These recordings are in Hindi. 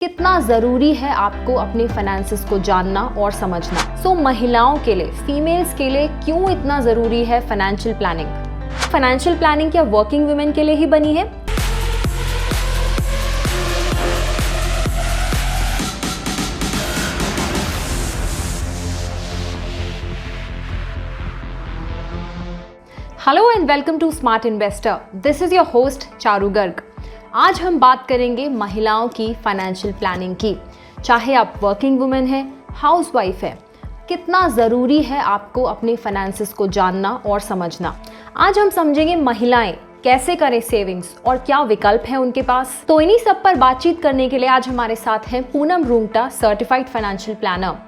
कितना ज़रूरी है आपको अपने फाइनेंसेस को जानना और समझना। महिलाओं के लिए, फीमेल्स के लिए क्यों इतना ज़रूरी है फाइनेंशियल प्लानिंग? फाइनेंशियल प्लानिंग क्या वर्किंग वुमेन के लिए ही बनी है? Hello and welcome to smart investor. This is your host Charu Garg. आज हम बात करेंगे महिलाओं की फाइनेंशियल प्लानिंग की। चाहे आप वर्किंग वुमेन हैं, हाउसवाइफ है, कितना ज़रूरी है आपको अपने फाइनेंसेस को जानना और समझना। आज हम समझेंगे महिलाएं कैसे करें सेविंग्स और क्या विकल्प है उनके पास। तो इन्हीं सब पर बातचीत करने के लिए आज हमारे साथ हैं Poonam Rungta, certified financial planner.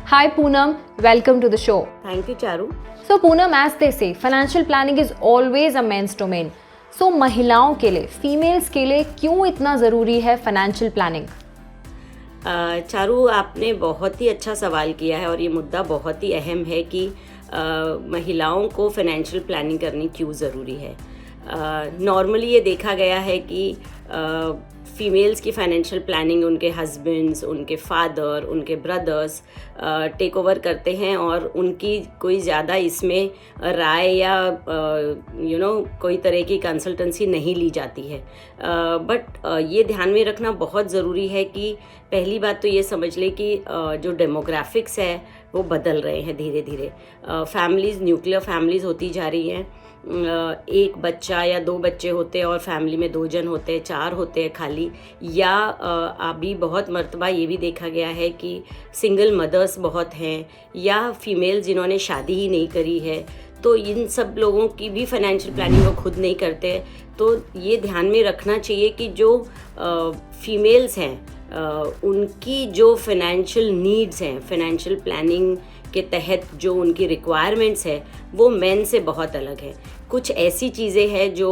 Hi Poonam, welcome to the show. Thank you, Charu. So Poonam, as they say, financial planning is always a men's domain. So महिलाओं के लिए, फीमेल्स के लिए क्यों इतना ज़रूरी है फाइनेंशियल प्लानिंग? चारू, आपने बहुत ही अच्छा सवाल किया है और ये मुद्दा बहुत ही अहम है कि महिलाओं को फाइनेंशियल प्लानिंग करनी क्यों ज़रूरी है। नॉर्मली ये देखा गया है कि फीमेल्स की फाइनेंशियल प्लानिंग उनके हस्बैंड्स, उनके फादर, उनके ब्रदर्स टेक ओवर करते हैं और उनकी कोई ज़्यादा इसमें राय या कोई तरह की कंसल्टेंसी नहीं ली जाती है। बट ये ध्यान में रखना बहुत ज़रूरी है कि पहली बात तो ये समझ ले कि जो डेमोग्राफिक्स है वो बदल रहे हैं धीरे धीरे। फैमिलीज़ न्यूक्लियर फैमिलीज़ होती जा रही हैं। एक बच्चा या दो बच्चे होते हैं और फैमिली में 2 जन होते हैं, 4 होते हैं खाली। या अभी बहुत मर्तबा ये भी देखा गया है कि सिंगल मदर्स बहुत हैं या फीमेल जिन्होंने शादी ही नहीं करी है। तो इन सब लोगों की भी फाइनेंशियल प्लानिंग वो खुद नहीं करते। तो ये ध्यान में रखना चाहिए कि जो फीमेल्स हैं उनकी जो फाइनेंशियल नीड्स हैं, फाइनेंशियल प्लानिंग के तहत जो उनकी रिक्वायरमेंट्स है वो मेन से बहुत अलग है। कुछ ऐसी चीज़ें हैं जो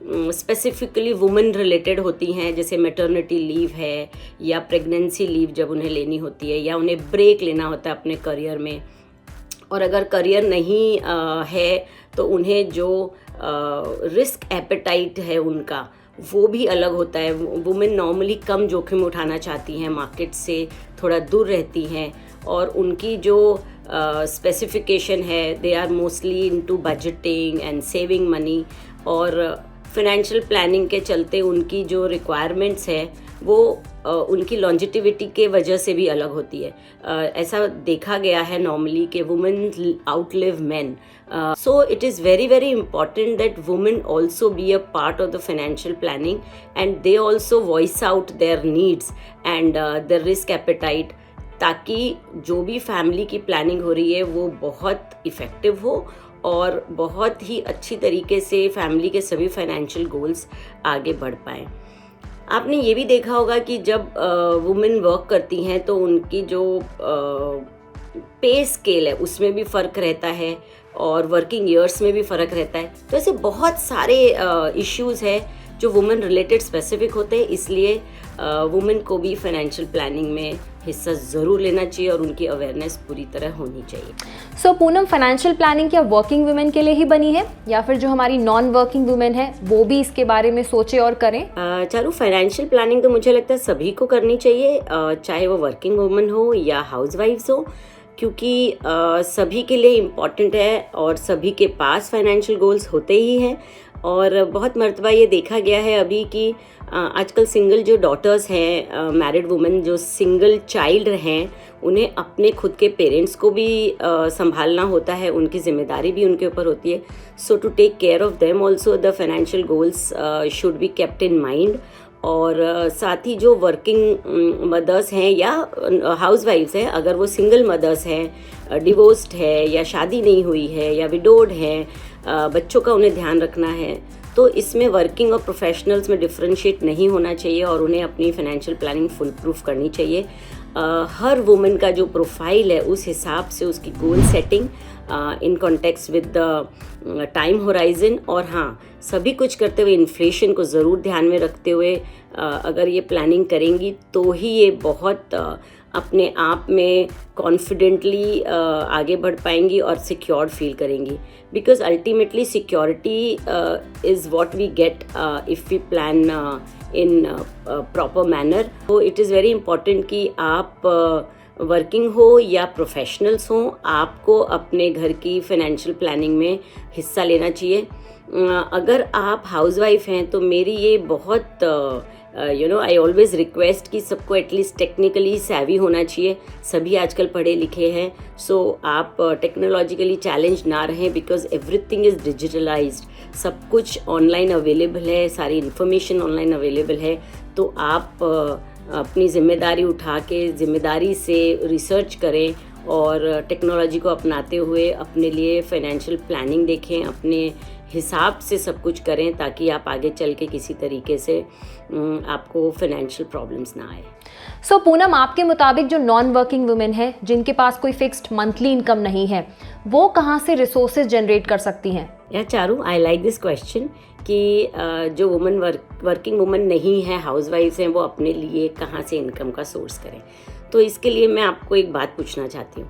स्पेसिफिकली वुमेन रिलेटेड होती हैं, जैसे मैटरनिटी लीव है या प्रेगनेंसी लीव जब उन्हें लेनी होती है या उन्हें ब्रेक लेना होता है अपने करियर में। और अगर करियर नहीं है तो उन्हें जो रिस्क एपेटाइट है उनका वो भी अलग होता है। वुमेन नॉर्मली कम जोखिम उठाना चाहती हैं, मार्केट से थोड़ा दूर रहती हैं और उनकी जो स्पेसिफिकेशन है they are mostly into budgeting and saving money. और फाइनेंशियल प्लानिंग के चलते उनकी जो रिक्वायरमेंट्स है वो उनकी लॉन्जिटिविटी के वजह से भी अलग होती है। ऐसा देखा गया है नॉर्मली कि women outlive man. So it is very very important that women also be a part of the financial planning and they also voice out their needs and their risk appetite, ताकि जो भी फैमिली की प्लानिंग हो रही है वो बहुत इफ़ेक्टिव हो और बहुत ही अच्छी तरीके से फैमिली के सभी फाइनेंशियल गोल्स आगे बढ़ पाएँ। आपने ये भी देखा होगा कि जब वुमेन वर्क करती हैं तो उनकी जो पे स्केल है उसमें भी फ़र्क रहता है और वर्किंग ईयर्स में भी फ़र्क रहता है। तो ऐसे बहुत सारे इश्यूज़ हैं जो वुमेन रिलेटेड स्पेसिफिक होते हैं, इसलिए वुमेन को भी फाइनेंशियल प्लानिंग में हिस्सा ज़रूर लेना चाहिए और उनकी अवेयरनेस पूरी तरह होनी चाहिए। पूनम, फाइनेंशियल प्लानिंग क्या वर्किंग वुमेन के लिए ही बनी है या फिर जो हमारी नॉन वर्किंग वुमेन है वो भी इसके बारे में सोचे और करें? चारू, फाइनेंशियल प्लानिंग तो मुझे लगता है सभी को करनी चाहिए, चाहे वो वर्किंग वुमेन हो या हाउसवाइफ्स हो, क्योंकि सभी के लिए इम्पॉर्टेंट है और सभी के पास फाइनेंशियल गोल्स होते ही हैं। और बहुत मर्तबा ये देखा गया है अभी कि आजकल सिंगल जो डॉटर्स हैं, मैरिड वुमेन जो सिंगल चाइल्ड हैं, उन्हें अपने खुद के पेरेंट्स को भी संभालना होता है, उनकी जिम्मेदारी भी उनके ऊपर होती है। So to take care of them also the financial goals should be kept in mind. और साथ ही जो वर्किंग मदर्स हैं या हाउसवाइफ्स हैं, अगर वो सिंगल मदर्स हैं, डिवोर्स्ड है या शादी नहीं हुई है या विडोड हैं, बच्चों का उन्हें ध्यान रखना है, तो इसमें वर्किंग और प्रोफेशनल्स में डिफ्रेंशिएट नहीं होना चाहिए और उन्हें अपनी फाइनेंशियल प्लानिंग फुल प्रूफ करनी चाहिए। हर वुमेन का जो प्रोफाइल है उस हिसाब से उसकी goal setting in context with the time horizon. और हाँ, सभी कुछ करते हुए इन्फ्लेशन को ज़रूर ध्यान में रखते हुए अगर ये प्लानिंग करेंगी तो ही ये बहुत अपने आप में कॉन्फिडेंटली आगे बढ़ पाएंगी और सिक्योर्ड फील करेंगी, because ultimately security is what we get if we plan in proper manner. तो इट इज़ वेरी इम्पॉर्टेंट कि आप वर्किंग हो या प्रोफेशनल्स हों, आपको अपने घर की फाइनेंशियल प्लानिंग में हिस्सा लेना चाहिए। अगर आप हाउसवाइफ हैं तो मेरी ये बहुत आई ऑलवेज रिक्वेस्ट कि सबको एटलीस्ट टेक्निकली सैवी होना चाहिए। सभी आजकल पढ़े लिखे हैं, सो आप टेक्नोलॉजिकली चैलेंज ना रहें, बिकॉज एवरीथिंग इज़ डिजिटलाइज्ड। सब कुछ ऑनलाइन अवेलेबल है, सारी इन्फॉर्मेशन ऑनलाइन अवेलेबल है। तो आप अपनी जिम्मेदारी उठा के ज़िम्मेदारी से रिसर्च करें और टेक्नोलॉजी को अपनाते हुए अपने लिए फाइनेंशियल प्लानिंग देखें, अपने हिसाब से सब कुछ करें, ताकि आप आगे चल के किसी तरीके से आपको फाइनेंशियल प्रॉब्लम्स ना आए। सो पूनम, आपके मुताबिक जो नॉन वर्किंग वुमेन है, जिनके पास कोई फिक्स्ड मंथली इनकम नहीं है, वो कहाँ से रिसोर्सेज जनरेट कर सकती हैं? या Charu, I like this question कि जो वुमन वर्किंग वुमन नहीं है, हाउसवाइफ्स हैं, वो अपने लिए कहाँ से इनकम का सोर्स करें। तो इसके लिए मैं आपको एक बात पूछना चाहती हूँ।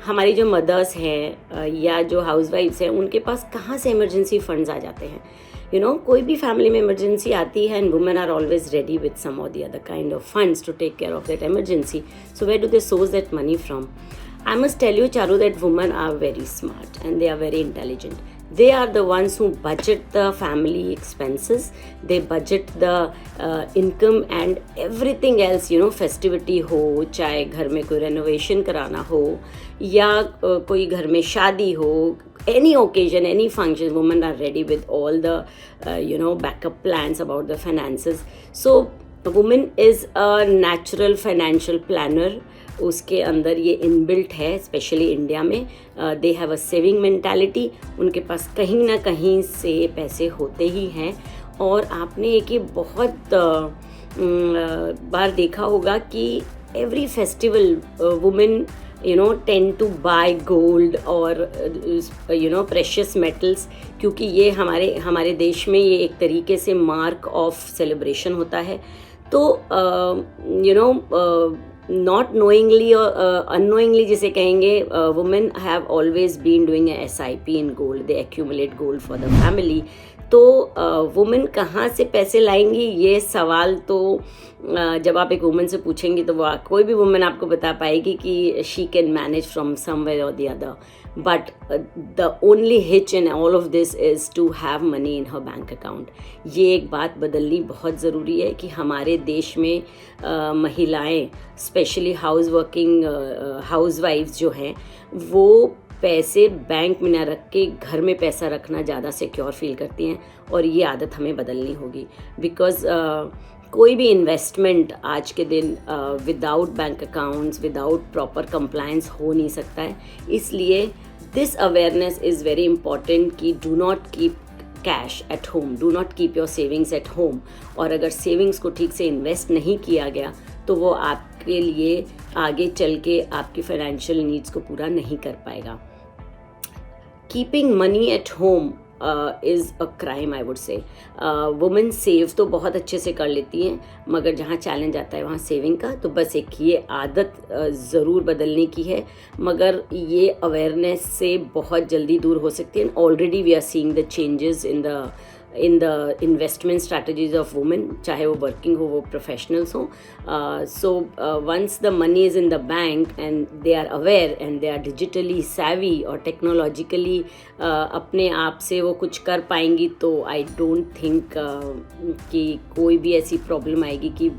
हमारी जो मदर्स हैं या जो हाउसवाइफ्स हैं, उनके पास कहाँ से इमरजेंसी फंड्स आ जाते हैं? कोई भी फैमिली में इमरजेंसी आती है, and women are always ready with some or the other kind of funds to take care of that emergency. So where do they source that money from? I must tell you, Charu, that women are very smart and they are very intelligent. They are the ones who budget the family expenses. They budget the income and everything else. Festivity हो, चाहे घर में कोई renovation कराना हो या कोई घर में शादी हो, any occasion, any function, women are ready with all the backup plans about the finances. So a woman is a natural financial planner. उसके अंदर ये इनबिल्ट है, स्पेशली इंडिया में। They have a saving mentality. उनके पास कहीं ना कहीं से पैसे होते ही हैं। और आपने एक ये बहुत बार देखा होगा कि every festival women tend to buy gold और precious metals, क्योंकि ये हमारे देश में ये एक तरीके से मार्क ऑफ सेलिब्रेशन होता है। तो not knowingly or unknowingly जिसे कहेंगे, women have always been doing a SIP in gold. They accumulate gold for the family. तो वुमेन कहाँ से पैसे लाएंगी, ये सवाल तो जब आप एक वुमेन से पूछेंगी तो वो कोई भी वुमेन आपको बता पाएगी कि she can manage from somewhere or the other. But the only hitch in all of this is to have money in her bank account. ये एक बात बदलनी बहुत ज़रूरी है कि हमारे देश में महिलाएं, स्पेशली हाउसवाइफ्स जो हैं, वो पैसे बैंक में ना रख के घर में पैसा रखना ज़्यादा सिक्योर फील करती हैं। और ये आदत हमें बदलनी होगी, बिकॉज़ कोई भी इन्वेस्टमेंट आज के दिन without bank accounts, without proper compliance हो नहीं सकता है। इसलिए this awareness is very important कि do not keep cash at home, do not keep your savings at home. और अगर सेविंग्स को ठीक से इन्वेस्ट नहीं किया गया तो वो आपके लिए आगे चल के आपकी फाइनेंशियल नीड्स को पूरा नहीं कर पाएगा। Keeping money at home is a crime, I would say. Women save तो बहुत अच्छे से कर लेती हैं, मगर जहाँ चैलेंज आता है वहाँ सेविंग का। तो बस एक ये आदत ज़रूर बदलने की है, मगर ये अवेयरनेस से बहुत जल्दी दूर हो सकती है। Already we are seeing the changes in the investment strategies of women, चाहे वो वर्किंग हो, वो प्रोफेशनल्स हों। So once the money is in the bank and they are aware and they are digitally savvy और टेक्नोलॉजिकली अपने आप से वो कुछ कर पाएंगी, तो आई डोंट थिंक कि कोई भी ऐसी प्रॉब्लम आएगी कि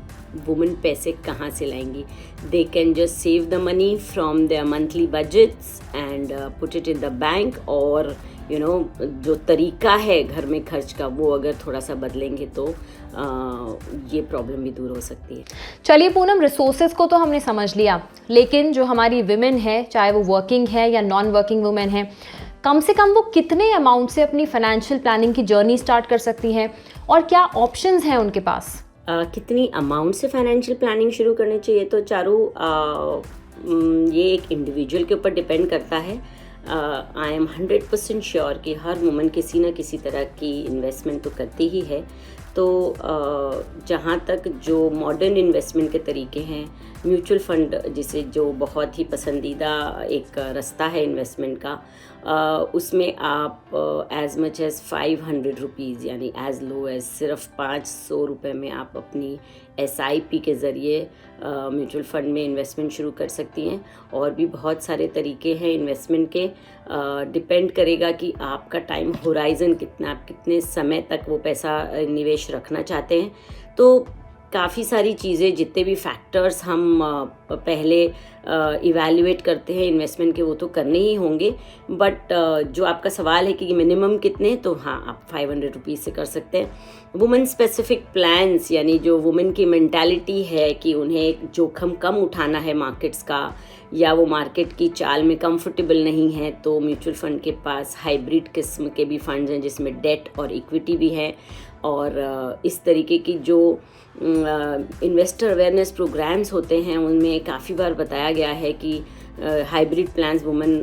वुमेन पैसे कहाँ से लाएंगी। They can just save the money from their monthly budgets and put it in the bank. और जो तरीका है घर में खर्च का, वो अगर थोड़ा सा बदलेंगे तो ये प्रॉब्लम भी दूर हो सकती है। चलिए पूनम, रिसोर्सेज को तो हमने समझ लिया, लेकिन जो हमारी विमेन है, चाहे वो वर्किंग है या नॉन वर्किंग वुमेन है, कम से कम वो कितने अमाउंट से अपनी फाइनेंशियल प्लानिंग की जर्नी स्टार्ट कर सकती हैं और क्या ऑप्शंस हैं उनके पास? कितनी अमाउंट से फाइनेंशियल प्लानिंग शुरू करनी चाहिए, तो चारू ये एक इंडिविजुअल के ऊपर डिपेंड करता है। आई एम 100% श्योर कि हर वुमन किसी न किसी तरह की इन्वेस्टमेंट तो करती ही है। तो जहाँ तक जो मॉडर्न इन्वेस्टमेंट के तरीके हैं, म्यूचुअल फ़ंड जिसे जो बहुत ही पसंदीदा एक रास्ता है इन्वेस्टमेंट का, उसमें आप एज़ मच एज़ 500 रुपीज़ यानी एज़ लो एज़ सिर्फ 500 रुपये में आप अपनी SIP के ज़रिए म्यूचुअल फ़ंड में इन्वेस्टमेंट शुरू कर सकती हैं। और भी बहुत सारे तरीके हैं इन्वेस्टमेंट के, डिपेंड करेगा कि आपका टाइम होराइज़न कितना, आप कितने समय तक वो पैसा निवेश रखना चाहते हैं। तो काफ़ी सारी चीज़ें, जितने भी फैक्टर्स हम पहले इवैल्यूएट करते हैं इन्वेस्टमेंट के, वो तो करने ही होंगे। बट जो आपका सवाल है कि मिनिमम कितने, तो हाँ, आप 500 रुपीज़ से कर सकते हैं। वुमेन स्पेसिफिक प्लान्स, यानी जो वुमेन की मेंटालिटी है कि उन्हें जोखिम कम उठाना है मार्केट्स का, या वो मार्केट की चाल में कंफर्टेबल नहीं है, तो म्यूचुअल फ़ंड के पास हाइब्रिड किस्म के भी फंड्स हैं जिसमें डेट और इक्विटी भी है। और इस तरीके की जो इन्वेस्टर अवेयरनेस प्रोग्राम्स होते हैं उनमें काफ़ी बार बताया गया है कि हाइब्रिड प्लान्स वुमेन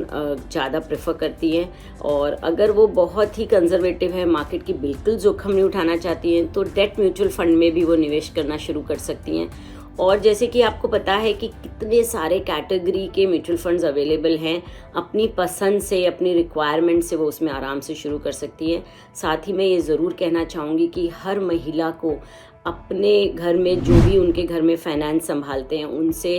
ज़्यादा प्रेफर करती हैं। और अगर वो बहुत ही कंजर्वेटिव है, मार्केट की बिल्कुल जोखिम नहीं उठाना चाहती हैं, तो डेट म्यूचुअल फ़ंड में भी वो निवेश करना शुरू कर सकती हैं। और जैसे कि आपको पता है कि कितने सारे कैटेगरी के म्यूचुअल फंड्स अवेलेबल हैं, अपनी पसंद से, अपनी रिक्वायरमेंट से वो उसमें आराम से शुरू कर सकती हैं। साथ ही मैं ये ज़रूर कहना चाहूँगी कि हर महिला को अपने घर में जो भी उनके घर में फाइनेंस संभालते हैं उनसे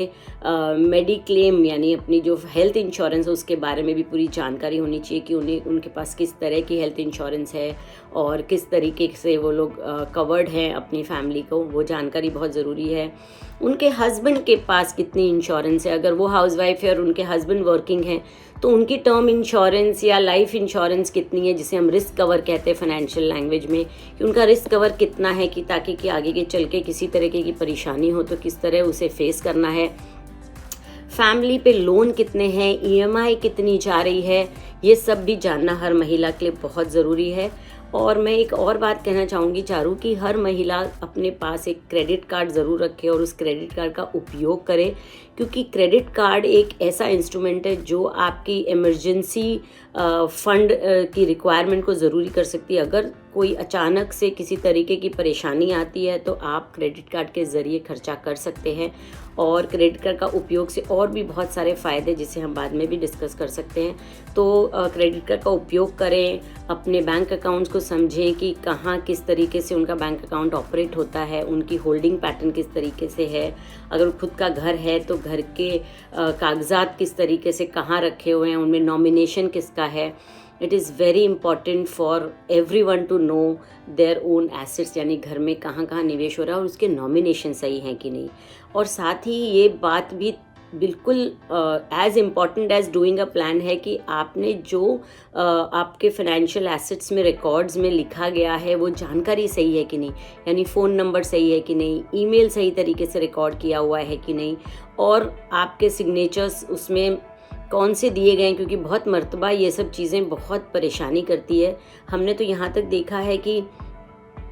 मेडिक्लेम यानी अपनी जो हेल्थ इंश्योरेंस है उसके बारे में भी पूरी जानकारी होनी चाहिए कि उनके पास किस तरह की हेल्थ इंश्योरेंस है और किस तरीके से वो लोग कवर्ड हैं अपनी फैमिली को, वो जानकारी बहुत ज़रूरी है। उनके हस्बैंड के पास कितनी इंश्योरेंस है, अगर वो हाउसवाइफ है और उनके हस्बैंड वर्किंग हैं तो उनकी टर्म इंश्योरेंस या लाइफ इंश्योरेंस कितनी है, जिसे हम रिस्क कवर कहते हैं फाइनेंशियल लैंग्वेज में, कि उनका रिस्क कवर कितना है कि ताकि कि आगे के चल के किसी तरीके की परेशानी हो तो किस तरह उसे फेस करना है। फैमिली पे लोन कितने हैं, EMI कितनी जा रही है, ये सब भी जानना हर महिला के लिए बहुत ज़रूरी है। और मैं एक और बात कहना चाहूँगी चारू, कि हर महिला अपने पास एक क्रेडिट कार्ड ज़रूर रखे और उस क्रेडिट कार्ड का उपयोग करे, क्योंकि क्रेडिट कार्ड एक ऐसा इंस्ट्रूमेंट है जो आपकी इमरजेंसी फंड की रिक्वायरमेंट को ज़रूरी कर सकती है। अगर कोई अचानक से किसी तरीके की परेशानी आती है तो आप क्रेडिट कार्ड के ज़रिए खर्चा कर सकते हैं। और क्रेडिट कार्ड का उपयोग से और भी बहुत सारे फ़ायदे जिसे हम बाद में भी डिस्कस कर सकते हैं। तो क्रेडिट कार्ड का उपयोग करें, अपने बैंक अकाउंट्स को समझें कि कहाँ किस तरीके से उनका बैंक अकाउंट ऑपरेट होता है, उनकी होल्डिंग पैटर्न किस तरीके से है, अगर खुद का घर है तो घर के कागजात किस तरीके से कहाँ रखे हुए हैं, उनमें नॉमिनेशन किसका है। It is very important for everyone to know their own assets, यानी घर में कहाँ कहाँ निवेश हो रहा है और उसके नॉमिनेशन सही हैं कि नहीं। और साथ ही ये बात भी बिल्कुल as important as doing a plan है कि आपने जो आपके फाइनेंशियल एसेट्स में रिकॉर्ड्स में लिखा गया है वो जानकारी सही है कि नहीं, यानी फ़ोन नंबर सही है कि नहीं, ईमेल सही तरीके से रिकॉर्ड किया हुआ है कि नहीं, और आपके सिग्नेचर्स उसमें कौन से दिए गए हैं, क्योंकि बहुत मर्तबा ये सब चीज़ें बहुत परेशानी करती है। हमने तो यहाँ तक देखा है कि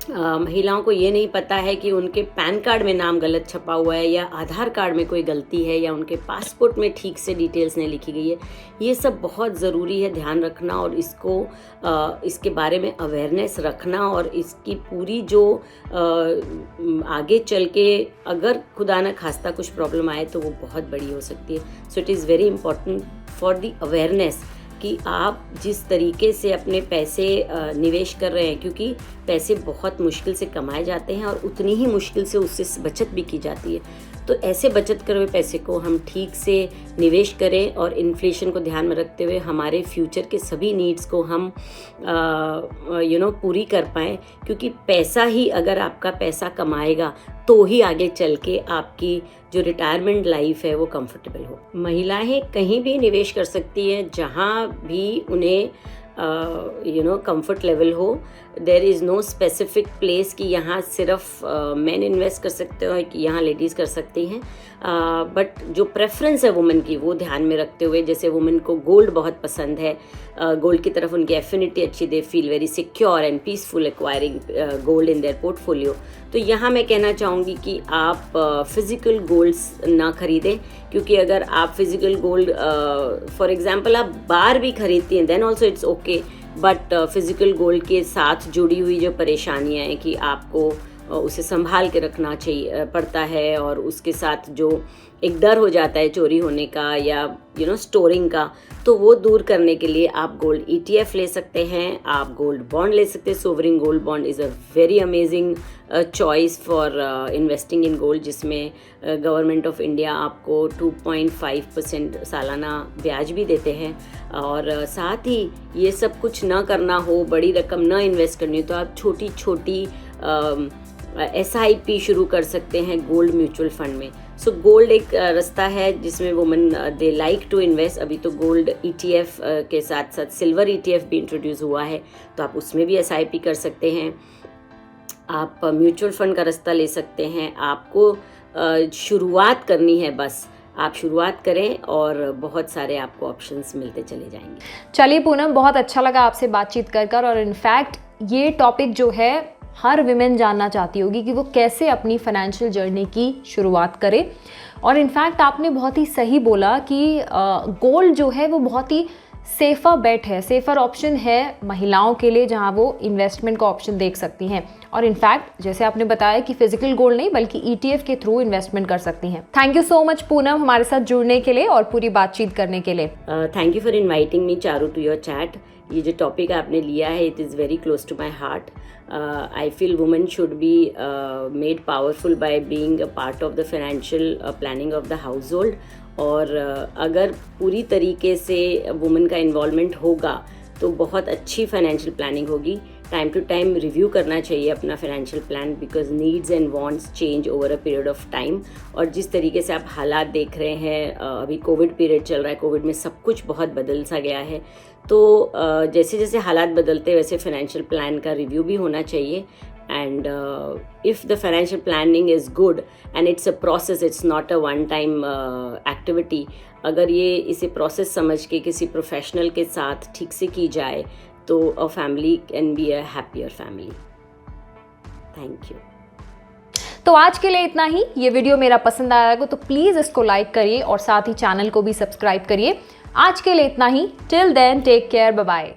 महिलाओं को ये नहीं पता है कि उनके पैन कार्ड में नाम गलत छपा हुआ है या आधार कार्ड में कोई गलती है या उनके पासपोर्ट में ठीक से डिटेल्स नहीं लिखी गई है। ये सब बहुत ज़रूरी है ध्यान रखना और इसके बारे में अवेयरनेस रखना, और इसकी पूरी जो आगे चल के अगर खुदा न खास्ता कुछ प्रॉब्लम आए तो वो बहुत बड़ी हो सकती है। So it is very important for the awareness कि आप जिस तरीके से अपने पैसे निवेश कर रहे हैं, क्योंकि पैसे बहुत मुश्किल से कमाए जाते हैं और उतनी ही मुश्किल से उससे बचत भी की जाती है। तो ऐसे बचत करे हुए पैसे को हम ठीक से निवेश करें और इन्फ्लेशन को ध्यान में रखते हुए हमारे फ्यूचर के सभी नीड्स को हम पूरी कर पाएँ, क्योंकि पैसा ही, अगर आपका पैसा कमाएगा तो ही आगे चल के आपकी जो रिटायरमेंट लाइफ है वो कंफर्टेबल हो। महिलाएं कहीं भी निवेश कर सकती हैं जहाँ भी उन्हें कंफर्ट लेवल हो। There is no specific place कि यहाँ सिर्फ मेन इन्वेस्ट कर सकते हो कि यहाँ लेडीज़ कर सकती हैं, बट जो प्रेफरेंस है वुमेन की वो ध्यान में रखते हुए, जैसे वुमेन को गोल्ड बहुत पसंद है, गोल्ड की तरफ उनकी एफिनिटी अच्छी, they feel very secure and peaceful acquiring gold in their portfolio. तो यहाँ मैं कहना चाहूँगी कि आप फिज़िकल गोल्ड्स ना खरीदें, क्योंकि अगर आप फिज़िकल गोल्ड फॉर एग्जांपल आप बार भी खरीदती हैं then also it's okay, but physical gold के साथ जुड़ी हुई जो परेशानियाँ हैं कि आपको उसे संभाल के रखना चाहिए पड़ता है, और उसके साथ जो एक डर हो जाता है चोरी होने का या स्टोरिंग का, तो वो दूर करने के लिए आप गोल्ड ETF ले सकते हैं, आप गोल्ड बॉन्ड ले सकते हैं। Sovereign gold bond is a very amazing choice for investing in gold, जिसमें गवर्नमेंट ऑफ इंडिया आपको 2.5% सालाना ब्याज भी देते हैं। और साथ ही ये सब कुछ ना करना हो, बड़ी रकम ना इन्वेस्ट करनी हो, तो आप छोटी छोटी SIP शुरू कर सकते हैं गोल्ड म्यूचुअल फंड में। सो गोल्ड एक रास्ता है जिसमें women they like to invest. अभी तो गोल्ड ETF के साथ साथ सिल्वर ETF भी इंट्रोड्यूस हुआ है, तो आप उसमें भी SIP कर सकते हैं। आप म्यूचुअल फंड का रास्ता ले सकते हैं। आपको शुरुआत करनी है, बस आप शुरुआत करें और बहुत सारे आपको ऑप्शंस मिलते चले जाएंगे। चलिए पूनम, बहुत अच्छा लगा आपसे बातचीत कर और इनफैक्ट ये टॉपिक जो है हर विमेन जानना चाहती होगी कि वो कैसे अपनी फाइनेंशियल जर्नी की शुरुआत करे। और इनफैक्ट आपने बहुत ही सही बोला कि गोल्ड जो है वो बहुत ही सेफ़र बेट है, सेफ़र ऑप्शन है महिलाओं के लिए, जहां वो इन्वेस्टमेंट का ऑप्शन देख सकती हैं। और इनफैक्ट जैसे आपने बताया कि फिजिकल गोल्ड नहीं बल्कि ETF के थ्रू इन्वेस्टमेंट कर सकती हैं। Thank you so much Poonam हमारे साथ जुड़ने के लिए और पूरी बातचीत करने के लिए। Thank you for inviting me Charu to your chat. ये जो टॉपिक आपने लिया है, it is very close to my heart. I feel women should be made powerful by being a part of the financial planning of the household. और अगर पूरी तरीके से वुमेन का इन्वॉल्वमेंट होगा तो बहुत अच्छी फाइनेंशियल प्लानिंग होगी। टाइम टू टाइम रिव्यू करना चाहिए अपना financial plan, because needs and wants change over a period of time. और जिस तरीके से आप हालात देख रहे हैं, अभी कोविड पीरियड चल रहा है, कोविड में सब कुछ बहुत बदल सा गया है, तो जैसे जैसे हालात बदलते वैसे फाइनेंशियल प्लान का रिव्यू भी होना चाहिए। And if the financial planning is good and it's a process, it's not a one time activity, अगर ये इसे प्रोसेस समझ के किसी प्रोफेशनल के साथ ठीक से की जाए तो a family can be a happier family. Thank you. तो आज के लिए इतना ही। ये वीडियो मेरा पसंद आया हो तो प्लीज़ इसको लाइक करिए और साथ ही चैनल को भी सब्सक्राइब करिए। आज के लिए इतना ही। Till then take care, bye bye.